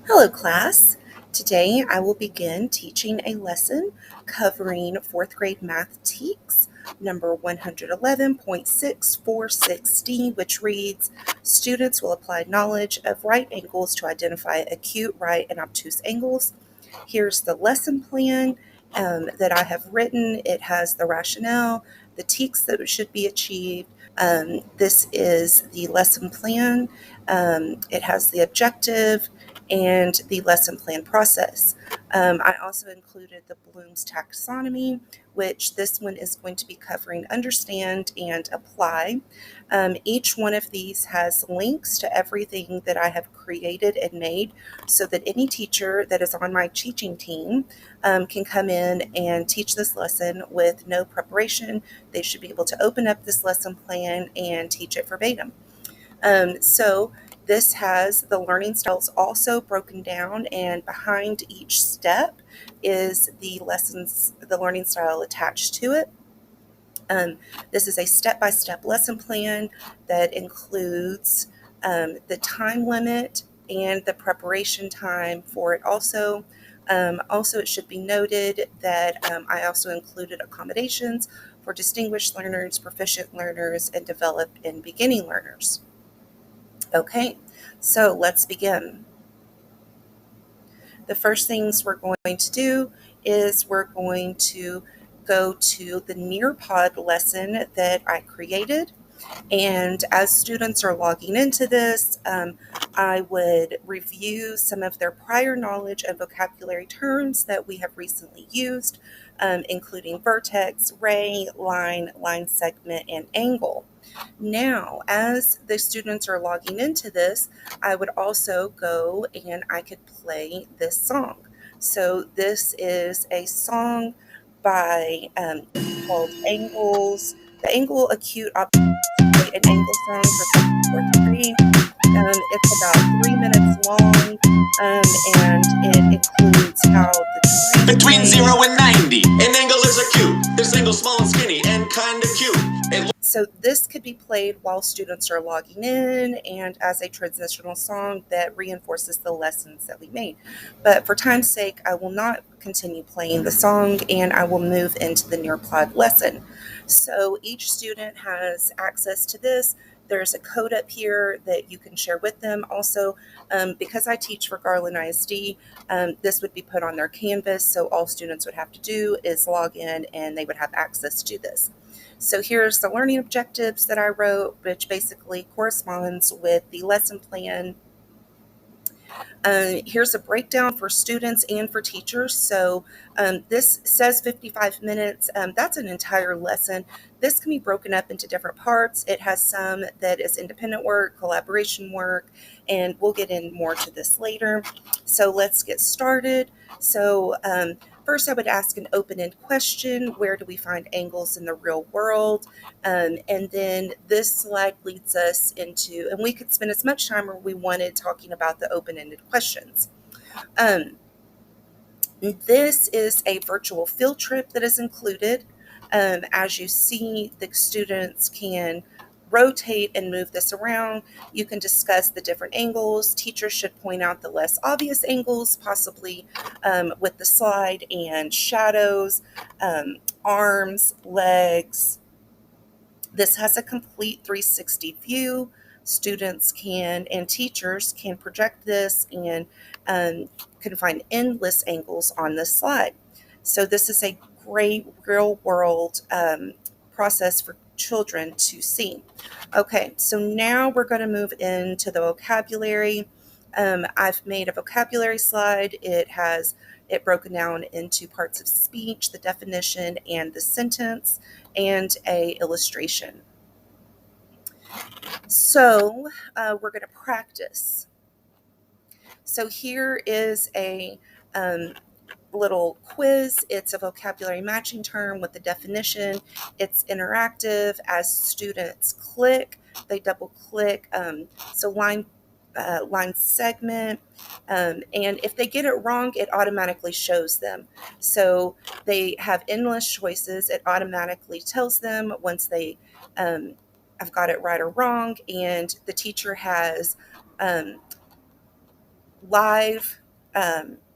Hello, class. Today I will begin teaching a lesson covering fourth grade math TEKS number 111.646D, which reads, Students will apply knowledge of right angles to identify acute, right, and obtuse angles. Here's the lesson plan that I have written. It has the rationale, the TEKS that should be achieved. This is the lesson plan. It has the objective and the lesson plan process. I also included the Bloom's taxonomy, which this one is going to be covering understand and apply. Each one of these has links to everything that I have created and made so that any teacher that is on my teaching team can come in and teach this lesson with no preparation. They should be able to open up this lesson plan and teach it verbatim. So this has the learning styles also broken down, and behind each step is the learning style attached to it. This is a step-by-step lesson plan that includes the time limit and the preparation time for it also. Also, it should be noted that I also included accommodations for distinguished learners, proficient learners, and developed and beginning learners. Okay, so let's begin. The first things we're going to do is we're going to go to the Nearpod lesson that I created. And as students are logging into this, I would review some of their prior knowledge and vocabulary terms that we have recently used, including vertex, ray, line segment, and angle. Now, as the students are logging into this, I would also go and I could play this song. So this is a song by called Angles, the Angle Acute an angle song for fourth grade. It's about 3 minutes long, and it includes how the tree is Between made. 0 and 90, an angle is acute. This angle's small and skinny and kinda cute. So this could be played while students are logging in and as a transitional song that reinforces the lessons that we made. But for time's sake, I will not continue playing the song and I will move into the Nearpod lesson. So each student has access to this. There's a code up here that you can share with them. Also, because I teach for Garland ISD, this would be put on their Canvas, so all students would have to do is log in and they would have access to this. So here's the learning objectives that I wrote, which basically corresponds with the lesson plan. Here's a breakdown for students and for teachers. So this says 55 minutes. That's an entire lesson. This can be broken up into different parts. It has some that is independent work, collaboration work, and we'll get in more to this later. So let's get started. So first, I would ask an open-end question. Where do we find angles in the real world? And then this slide leads us into, and we could spend as much time as we wanted talking about the open-ended questions. This is a virtual field trip that is included. As you see, the students can rotate and move this around. You can discuss the different angles. Teachers should point out the less obvious angles, possibly with the slide, and shadows, arms, legs. This has a complete 360 view. Students can and teachers can project this and can find endless angles on this slide. So this is a great real world process for children to see. Okay, so now we're going to move into the vocabulary. I've made a vocabulary slide. It has it broken down into parts of speech, the definition, and the sentence, and a illustration. So we're going to practice. So here is a little quiz. It's a vocabulary matching term with the definition. It's interactive. As students click, they double click. So line segment, and if they get it wrong, it automatically shows them. So they have endless choices. It automatically tells them once they have got it right or wrong, and the teacher has live.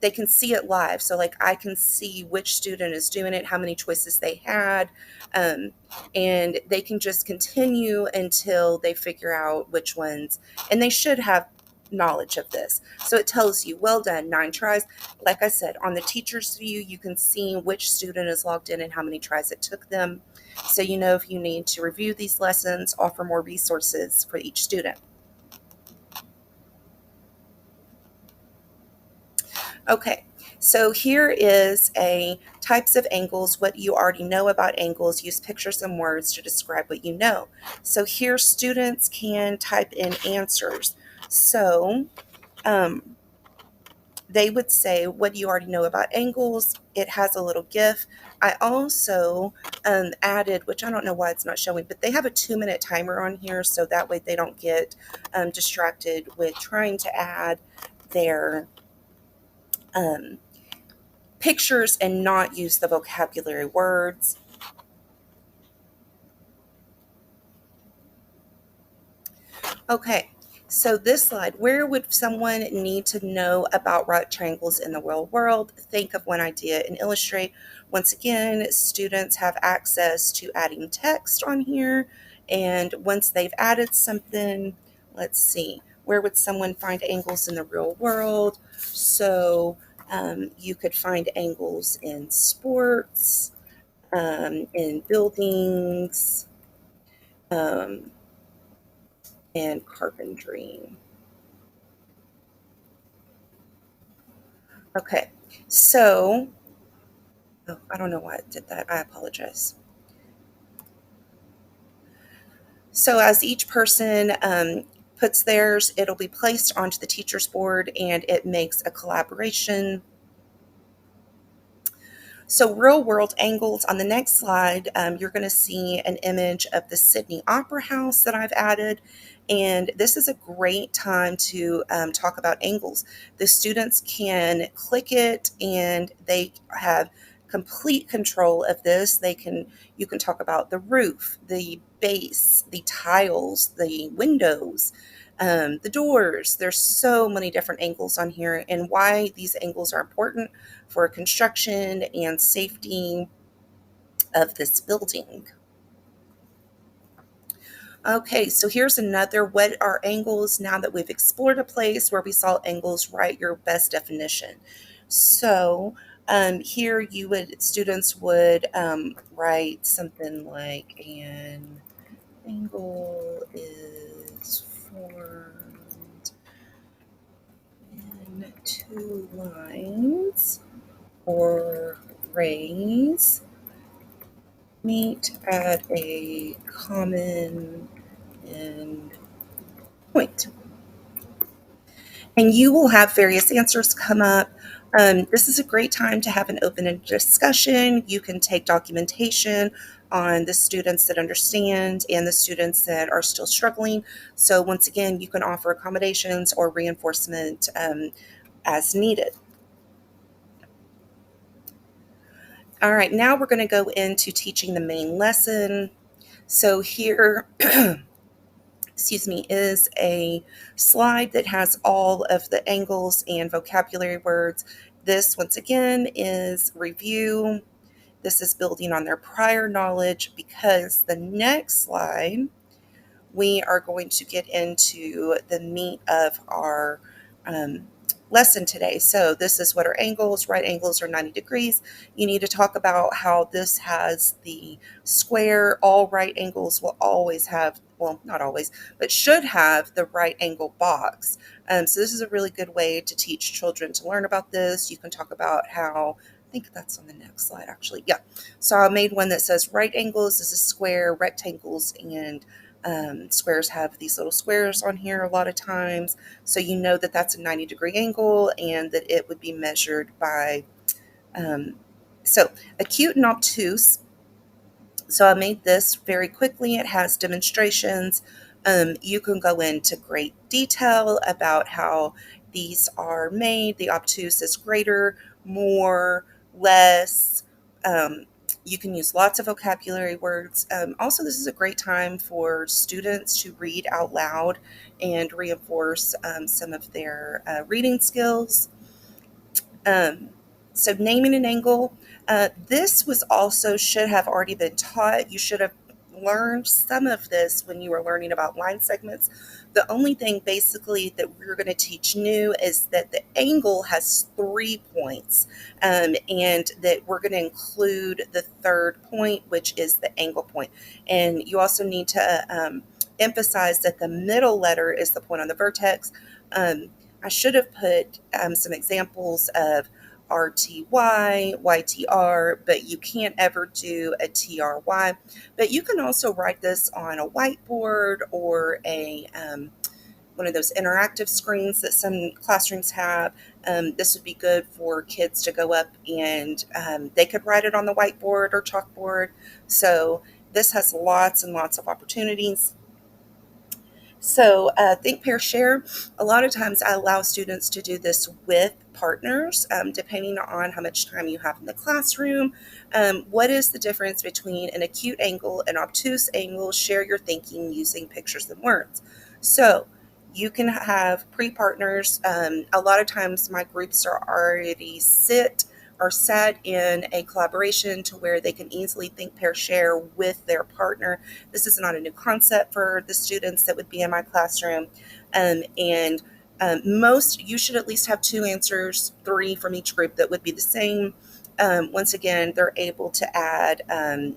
They can see it live. So, like, I can see which student is doing it, how many choices they had, um, and they can just continue until they figure out which ones. And they should have knowledge of this. So it tells you, well done, 9 tries. Like I said, on the teacher's view, you can see which student is logged in and how many tries it took them. So you know if you need to review these lessons, offer more resources for each student. Okay, so here is a types of angles, what you already know about angles. Use pictures and words to describe what you know. So here students can type in answers. So they would say, what do you already know about angles? It has a little GIF. I also added, which I don't know why it's not showing, but they have a 2-minute timer on here, so that way they don't get distracted with trying to add their um, pictures and not use the vocabulary words. Okay, so this slide, where would someone need to know about right triangles in the real world? Think of one idea and illustrate. Once again, students have access to adding text on here, and once they've added something, let's see, where would someone find angles in the real world? So you could find angles in sports, in buildings, um, and carpentry. Okay, so, oh, I don't know why it did that. I apologize. So, as each person puts theirs, it'll be placed onto the teacher's board and it makes a collaboration. So, real world angles on the next slide, you're going to see an image of the Sydney Opera House that I've added. And this is a great time to talk about angles. The students can click it and they have complete control of this. You can talk about the roof, the base, the tiles, the windows, the doors. There's so many different angles on here, and why these angles are important for construction and safety of this building. Okay, so here's another, what are angles? Now that we've explored a place where we saw angles, write your best definition. So here students would write something like, an angle is formed in two lines or rays meet at a common end point. And you will have various answers come up. This is a great time to have an open discussion. You can take documentation on the students that understand and the students that are still struggling. So once again, you can offer accommodations or reinforcement as needed. All right, now we're going to go into teaching the main lesson. So here, excuse me, is a slide that has all of the angles and vocabulary words. This, once again, is review. This is building on their prior knowledge, because the next slide, we are going to get into the meat of our lesson today. So this is what are angles. Right angles are 90 degrees. You need to talk about how this has the square. All right angles will always have, well, not always, but should have the right angle box. So this is a really good way to teach children to learn about this. You can talk about how, I think that's on the next slide actually. Yeah. So I made one that says right angles is a square, rectangles and squares have these little squares on here a lot of times. So you know that that's a 90-degree angle and that it would be measured by, so acute and obtuse. So I made this very quickly. It has demonstrations. You can go into great detail about how these are made. The obtuse is greater, more, less. You can use lots of vocabulary words. Also, this is a great time for students to read out loud and reinforce some of their reading skills. Um, so naming an angle, this was also should have already been taught. You should have learned some of this when you were learning about line segments. The only thing basically that we're going to teach new is that the angle has 3 points, and that we're going to include the third point, which is the angle point. And you also need to emphasize that the middle letter is the point on the vertex. I should have put some examples of RTY, YTR, but you can't ever do a TRY. But you can also write this on a whiteboard or a one of those interactive screens that some classrooms have. This would be good for kids to go up and they could write it on the whiteboard or chalkboard. So this has lots and lots of opportunities. So, think, pair, share. A lot of times I allow students to do this with partners, depending on how much time you have in the classroom. What is the difference between an acute angle and obtuse angle? Share your thinking using pictures and words. So, you can have pre-partners. A lot of times my groups are already sat in a collaboration to where they can easily think, pair, share with their partner. This is not a new concept for the students that would be in my classroom. And most, you should at least have 2 answers, 3 from each group that would be the same. Once again, they're able to add an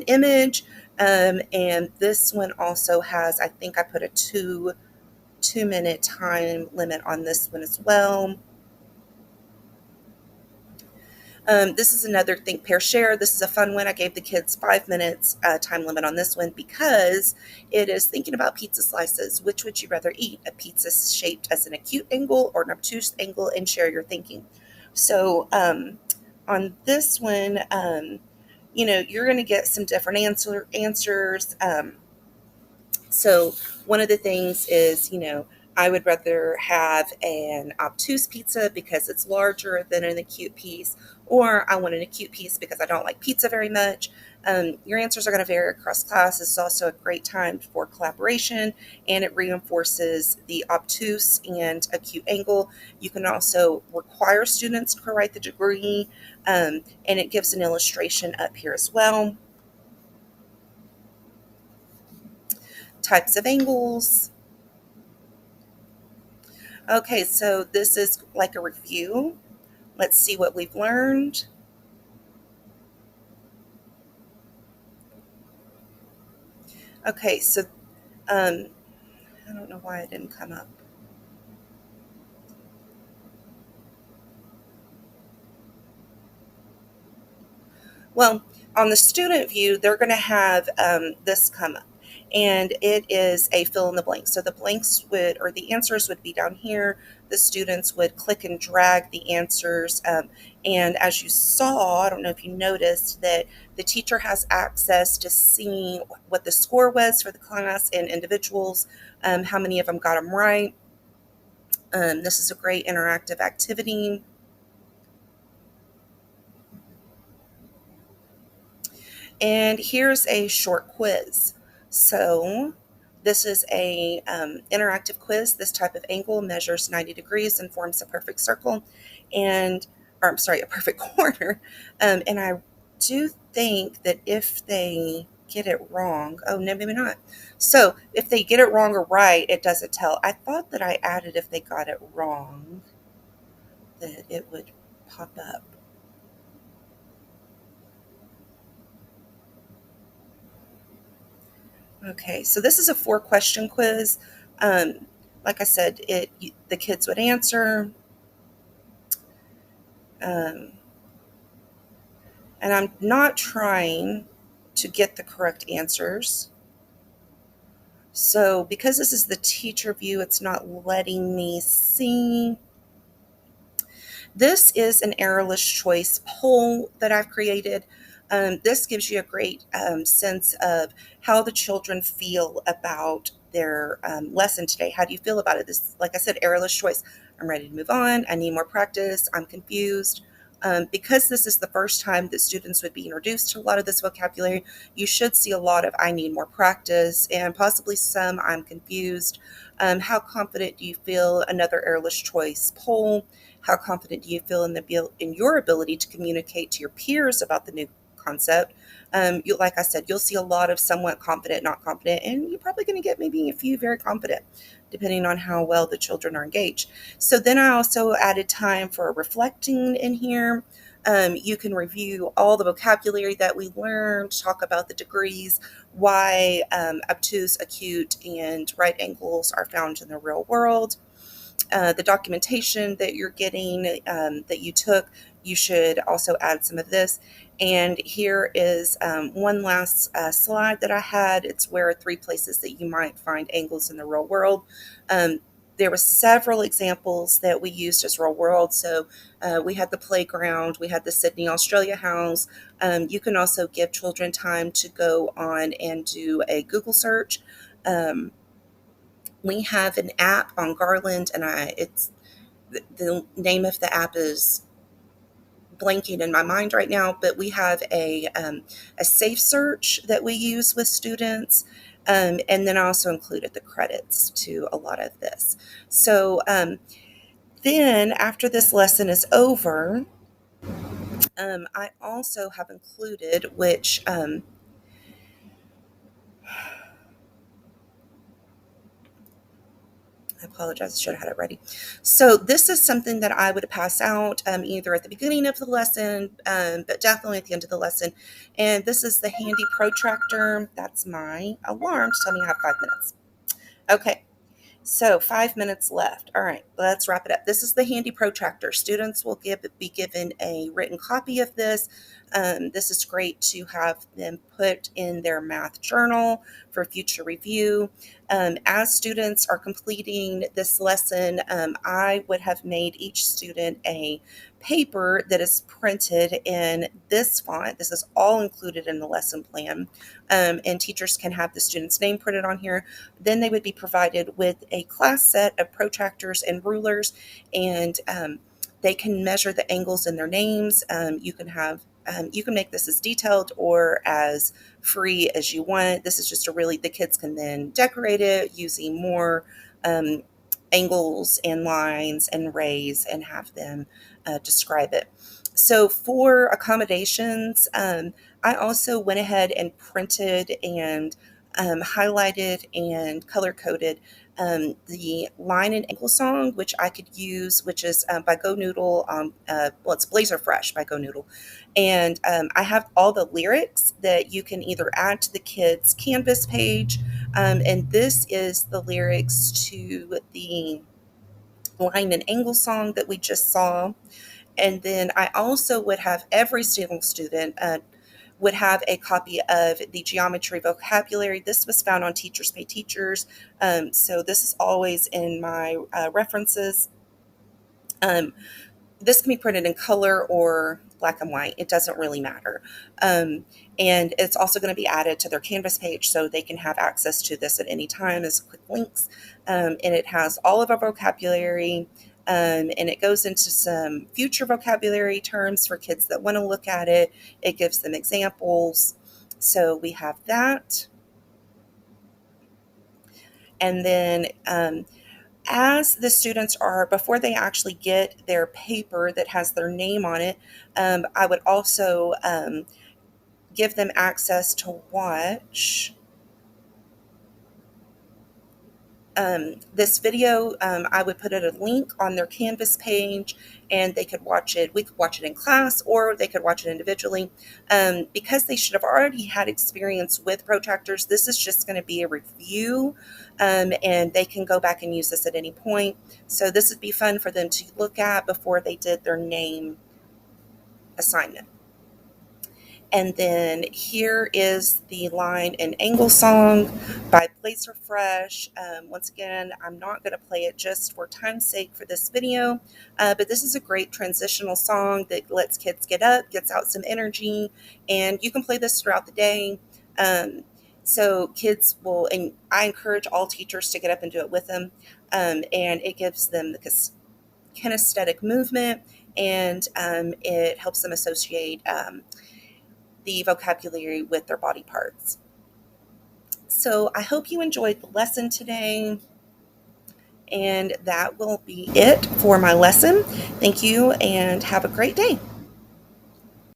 image. And this one also has, I think I put a 2 minute time limit on this one as well. This is another think, pair, share. This is a fun one. I gave the kids 5 minutes time limit on this one because it is thinking about pizza slices. Which would you rather eat? A pizza shaped as an acute angle or an obtuse angle, and share your thinking. So on this one, you're going to get some different answers. So one of the things is, I would rather have an obtuse pizza because it's larger than an acute piece, or I want an acute piece because I don't like pizza very much. Your answers are going to vary across class. This is also a great time for collaboration, and it reinforces the obtuse and acute angle. You can also require students to write the degree, and it gives an illustration up here as well. Types of angles. Okay, so this is like a review. Let's see what we've learned. Okay, so I don't know why it didn't come up. Well, on the student view, they're going to have this come up, and it is a fill in the blank. So the blanks would, or the answers would be down here. The students would click and drag the answers. And as you saw, I don't know if you noticed that the teacher has access to seeing what the score was for the class and individuals, how many of them got them right. This is a great interactive activity. And here's a short quiz. So this is a interactive quiz. This type of angle measures 90 degrees and forms a perfect circle, or I'm sorry, a perfect corner. And I do think that if they get it wrong, oh no, maybe not. So if they get it wrong or right, it doesn't tell. I thought that I added if they got it wrong, that it would pop up. Okay, so this is a 4 question quiz. Like I said, the kids would answer, um, and I'm not trying to get the correct answers. So because this is the teacher view, it's not letting me see. This is an errorless choice poll that I've created. This gives you a great sense of how the children feel about their lesson today. How do you feel about it? This, like I said, errorless choice. I'm ready to move on. I need more practice. I'm confused. Because this is the first time that students would be introduced to a lot of this vocabulary, you should see a lot of "I need more practice" and possibly some "I'm confused." How confident do you feel? Another airless choice poll. How confident do you feel in your ability to communicate to your peers about the new concept? Like I said, you'll see a lot of somewhat confident, not confident, and you're probably going to get maybe a few very confident, depending on how well the children are engaged. So then I also added time for reflecting in here. You can review all the vocabulary that we learned, talk about the degrees, why obtuse, acute, and right angles are found in the real world. The documentation that you're getting that you took, you should also add some of this. And here is one last slide that I had. It's where 3 places that you might find angles in the real world. There were several examples that we used as real world. So we had the playground, we had the Sydney, Australia house. You can also give children time to go on and do a Google search. We have an app on Garland, and it's the name of the app is blanking in my mind right now, but we have a safe search that we use with students. And then I also included the credits to a lot of this. So then after this lesson is over, I also have included, which I apologize, I should have had it ready. So this is something that I would pass out either at the beginning of the lesson, but definitely at the end of the lesson. And this is the handy protractor. That's my alarm to tell me I have 5 minutes. Okay. So 5 minutes left. All right, let's wrap it up. This is the handy protractor. Students will be given a written copy of this. This is great to have them put in their math journal for future review. As students are completing this lesson, I would have made each student a paper that is printed in this font. This is all included in the lesson plan. And teachers can have the student's name printed on here. Then they would be provided with a class set of protractors and rulers, and they can measure the angles in their names. You can make this as detailed or as free as you want. This is just the kids can then decorate it using more angles and lines and rays and have them describe it. So for accommodations, I also went ahead and printed and highlighted and color coded the line and angle song, which I could use, which is by Go Noodle. It's Blazer Fresh by Go Noodle. And I have all the lyrics that you can either add to the kids' Canvas page. And this is the lyrics to the line and angle song that we just saw. And then I also would have every single student would have a copy of the geometry vocabulary. This was found on Teachers Pay Teachers. So this is always in my references. Um, this can be printed in color or black and white. It doesn't really matter. And it's also going to be added to their Canvas page so they can have access to this at any time as quick links. And it has all of our vocabulary. And it goes into some future vocabulary terms for kids that want to look at it. It gives them examples. So we have that. And then as the students are, before they actually get their paper that has their name on it, I would also give them access to watch this video. I would put it a link on their Canvas page and they could watch it. We could watch it in class or they could watch it individually. Because they should have already had experience with protractors, this is just going to be a review and they can go back and use this at any point. So this would be fun for them to look at before they did their name assignment. And then here is the line and angle song by Blazer Fresh. Once again, I'm not going to play it just for time's sake for this video, but this is a great transitional song that lets kids get up, gets out some energy, and you can play this throughout the day. So kids will, and I encourage all teachers to get up and do it with them, and it gives them the kinesthetic movement and it helps them associate the vocabulary with their body parts. So I hope you enjoyed the lesson today. And that will be it for my lesson. Thank you and have a great day.